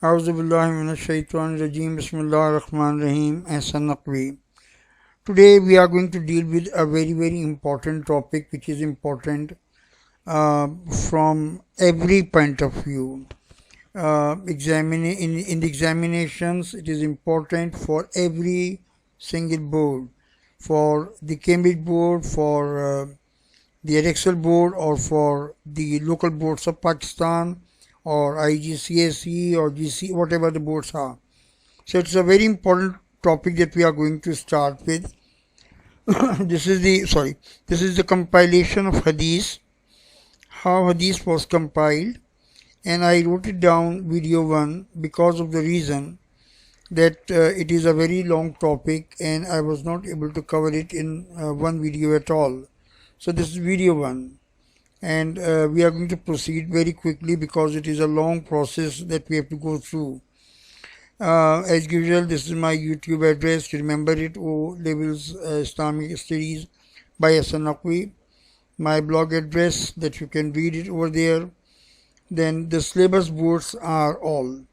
A'udhu billahi minash shaitanir rajim. Bismillahir rahmanir rahim. Ahsan Naqvi. Today we are going to deal with a very important topic, which is important from every point of view. In the examinations, it is important for every single board, for the Cambridge board, for the Edexcel board, or for the local boards of Pakistan, or IGCSE or GC, whatever the boards are. So it's a very important topic that we are going to start with. This is the compilation of Hadith, how Hadith was compiled, and I wrote it down video 1 because of the reason that it is a very long topic and I was not able to cover it in one video at all. So this is video 1, and we are going to proceed very quickly because it is a long process that we have to go through. As usual, this is my YouTube address. Remember it, O Levels Islamic Studies by Hassan Naqvi. My blog address that you can read it over there. Then the syllabus boards are all.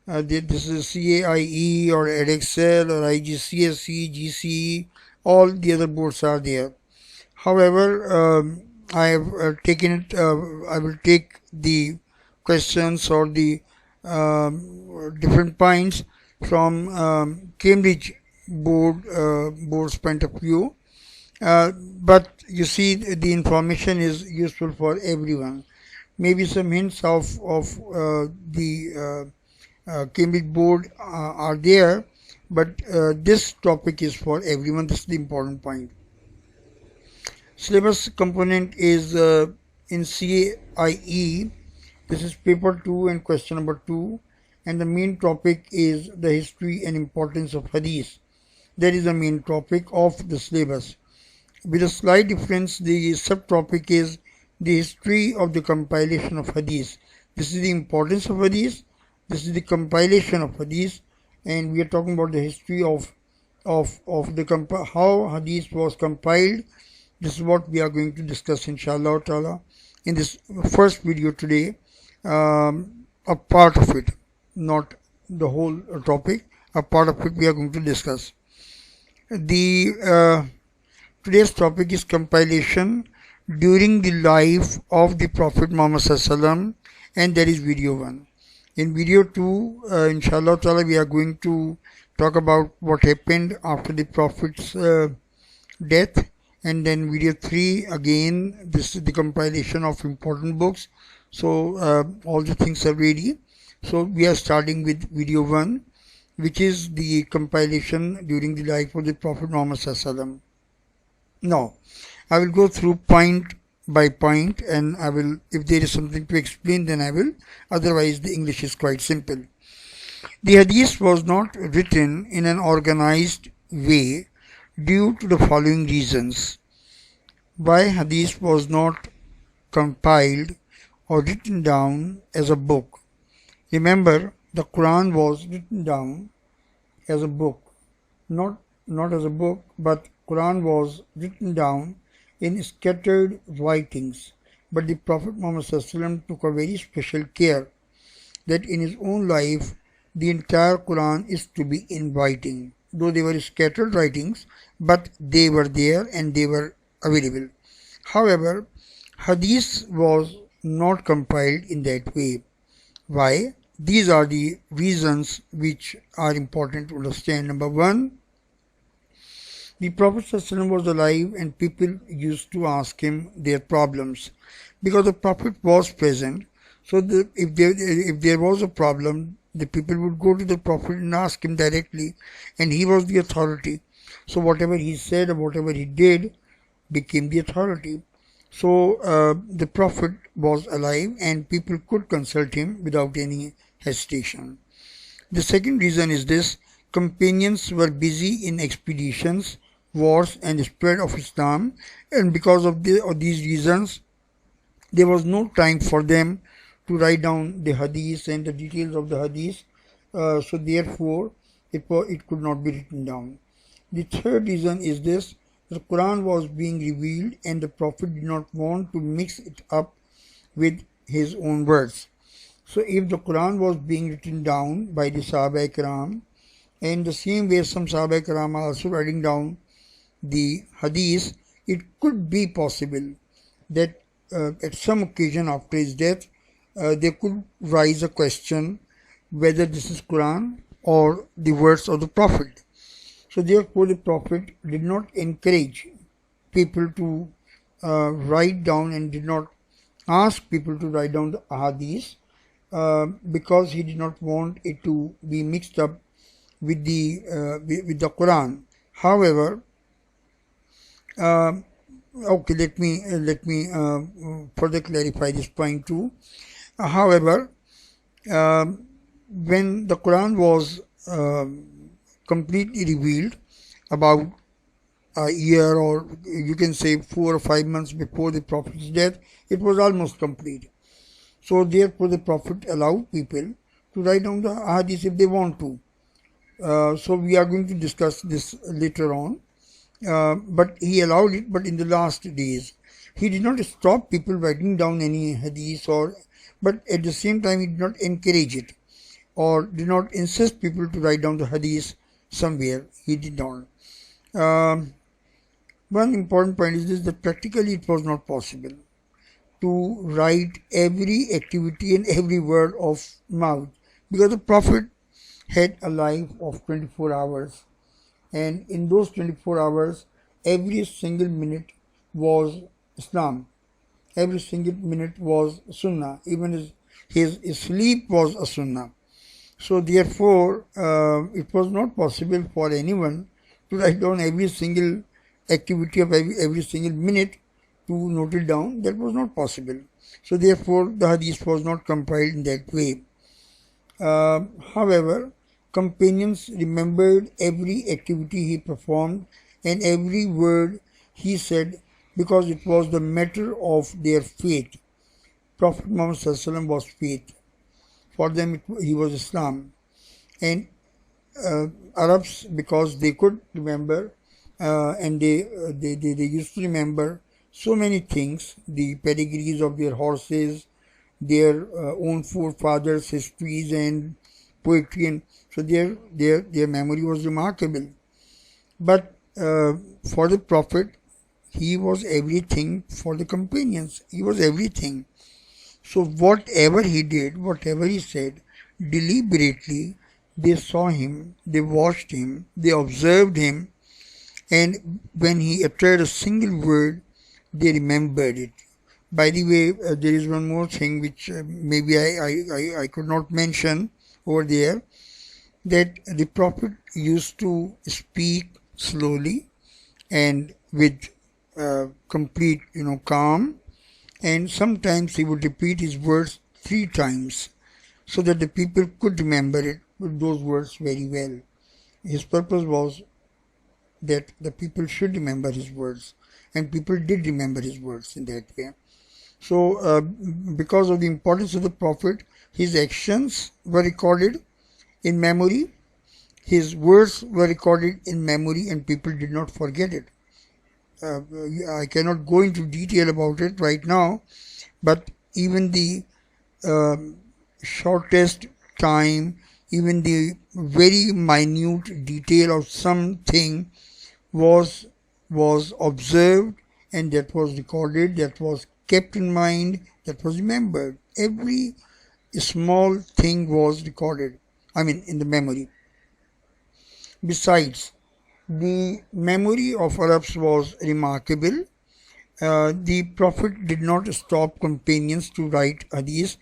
This is CAIE or Edexcel or IGCSE, GCE. All the other boards are there. However, I have taken it. I will take the questions or the different points from Cambridge board's point of view. But you see, the information is useful for everyone. Maybe some hints of the Cambridge board are there, but this topic is for everyone. This is the important point. Syllabus component is in CAIE. This is paper 2 and question number 2, and the main topic is the history and importance of Hadith. That is the main topic of the syllabus. With a slight difference, the subtopic is the history of the compilation of Hadith. This is the importance of Hadith. This is the compilation of Hadith, and we are talking about the history of how Hadith was compiled. This is what we are going to discuss, inshallah ta'ala, in this first video today. A part of it, not the whole topic, a part of it we are going to discuss. The today's topic is compilation during the life of the Prophet Muhammad Sallallahu, and that is video 1. In video 2, inshallah ta'ala, we are going to talk about what happened after the Prophet's death. And then video 3, again, this is the compilation of important books. So all the things are ready. So we are starting with video 1, which is the compilation during the life of the Prophet Muhammad Sallallahu. Now, I will go through point by point, and I will, if there is something to explain, then I will. Otherwise, the English is quite simple. The Hadith was not written in an organized way due to the following reasons. Why Hadith was not compiled or written down as a book? Remember, the Quran was written down as a book, not as a book, but Quran was written down in scattered writings. But the Prophet Muhammad ﷺ took a very special care that in his own life the entire Quran is to be in writing. Though they were scattered writings, but they were there and they were available. However, Hadith was not compiled in that way. Why? These are the reasons which are important to understand. Number 1, the Prophet ﷺ was alive and people used to ask him their problems because the Prophet was present. So if there was a problem, the people would go to the Prophet and ask him directly, and he was the authority. So whatever he said or whatever he did became the authority. So the Prophet was alive and people could consult him without any hesitation. The second reason is this: companions were busy in expeditions, wars, and the spread of Islam, and because of these reasons, there was no time for them to write down the Hadith and the details of the Hadith. So therefore, it could not be written down. The third reason is this: the Quran was being revealed and the Prophet did not want to mix it up with his own words. So if the Quran was being written down by the Sahaba Ikram, and the same way some Sahaba Ikram are also writing down the Hadith, it could be possible that at some occasion after his death, there could rise a question whether this is Quran or the words of the Prophet. So therefore the Prophet did not encourage people to write down and did not ask people to write down the Hadith because he did not want it to be mixed up with the Quran. However, okay, let me further clarify this point too. However, when the Quran was completely revealed about a year, or you can say 4 or 5 months before the Prophet's death, it was almost complete. So therefore the Prophet allowed people to write down the hadith if they want to. So we are going to discuss this later on. But he allowed it, but in the last days. He did not stop people writing down any hadith, but at the same time he did not encourage it or did not insist people to write down the hadith somewhere. He did not. One important point is this, that practically it was not possible to write every activity and every word of mouth, because the Prophet had a life of 24 hours, and in those 24 hours every single minute was Islam, every single minute was Sunnah, even his sleep was a Sunnah. So therefore it was not possible for anyone to write down every single activity of every single minute to note it down. That was not possible. So therefore the hadith was not compiled in that way. However, companions remembered every activity he performed and every word he said, because it was the matter of their faith. Prophet Muhammad ﷺ was faith. For them he was Islam. And Arabs, because they could remember and they used to remember so many things, the pedigrees of their horses, their own forefathers, histories and poetry, and so their memory was remarkable. But for the Prophet, he was everything. For the companions, he was everything. So whatever he did, whatever he said, deliberately they saw him, they watched him, they observed him, and when he uttered a single word, they remembered it. By the way, there is one more thing which maybe I could not mention over there, that the Prophet used to speak slowly and with complete calm, and sometimes he would repeat his words 3 times so that the people could remember those words very well. His purpose was that the people should remember his words, and people did remember his words in that way. So because of the importance of the Prophet, his actions were recorded in memory, his words were recorded in memory, and people did not forget it. I cannot go into detail about it right now, but even the shortest time, even the very minute detail of something was observed, and that was recorded, that was kept in mind, that was remembered. Every small thing was recorded, in the memory. Besides, the memory of Arabs was remarkable. The Prophet did not stop companions to write hadith.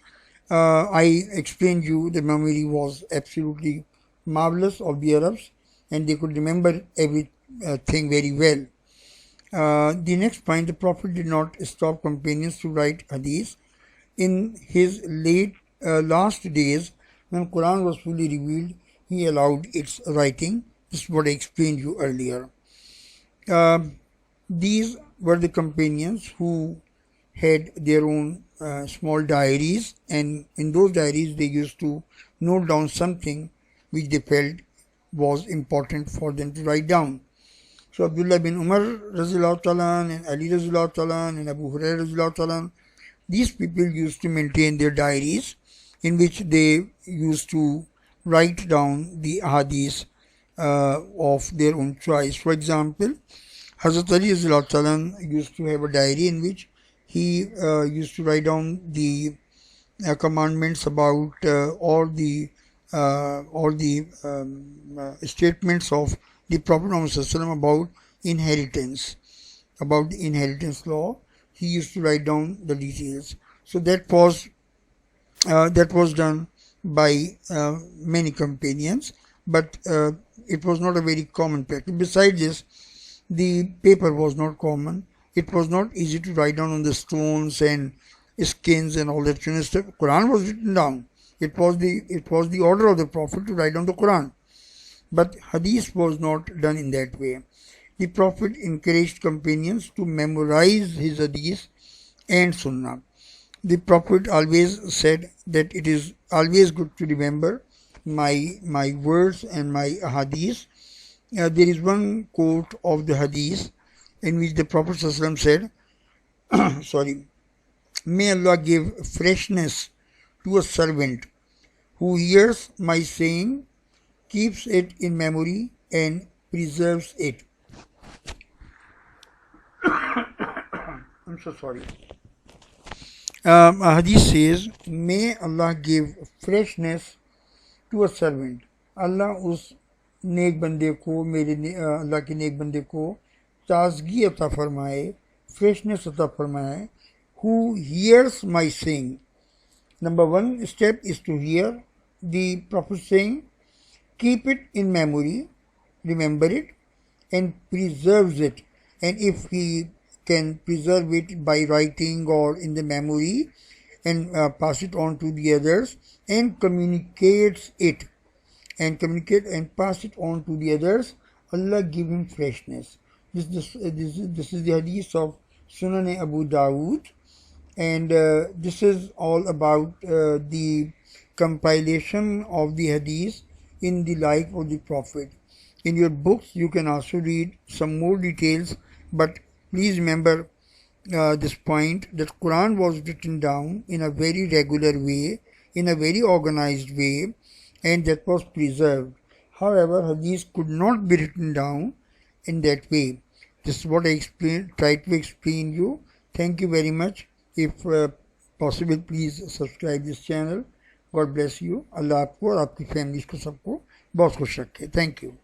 I explained you the memory was absolutely marvelous of the Arabs, and they could remember everything very well. The next point, the Prophet did not stop companions to write hadith. In his last days, when Quran was fully revealed, he allowed its writing. This is what I explained you earlier. These were the companions who had their own small diaries, and in those diaries they used to note down something which they felt was important for them to write down. So Abdullah bin Umar Razillahu Ta'ala and Ali Razillahu Ta'ala and Abu Hurairah Razillahu Ta'ala, these people used to maintain their diaries in which they used to write down the hadith of their own choice. For example, Hazrat Ali used to have a diary in which he used to write down the commandments about all the statements of the Prophet Muhammad about inheritance, about the inheritance law. He used to write down the details. So that was done by many companions, but it was not a very common practice. Besides this, the paper was not common. It was not easy to write down on the stones and skins and all that kind of stuff. Quran was written down. It was the order of the Prophet to write down the Quran. But hadith was not done in that way. The Prophet encouraged companions to memorize his hadith and sunnah. The Prophet always said that it is always good to remember my words and my hadith. There is one quote of the hadith in which the Prophet ﷺ said, sorry, may Allah give freshness to a servant who hears my saying, keeps it in memory and preserves it. I'm so sorry. A hadith says, may Allah give freshness to a servant. Allah उस नेक बंदे को, मेरे अल्लाह के नेक बंदे को ताजगी अता फरमाए, freshness अता फरमाए, who hears my saying. Number one step is to hear the Prophet saying, keep it in memory, remember it, and preserves it. And if he can preserve it by writing or in the memory and pass it on to the others and communicates it and pass it on to the others, Allah give him freshness. This is the hadith of Sunan Abu Dawood, and this is all about the compilation of the hadith in the life of the Prophet. In your books you can also read some more details, but please remember this point, that Quran was written down in a very regular way, in a very organized way, and that was preserved. However, hadith could not be written down in that way. This is what I tried to explain you. Thank you very much. If possible, please subscribe this channel. God bless you. Allah आपको और आपकी family को सबको बहुत खुश रखे. Thank you.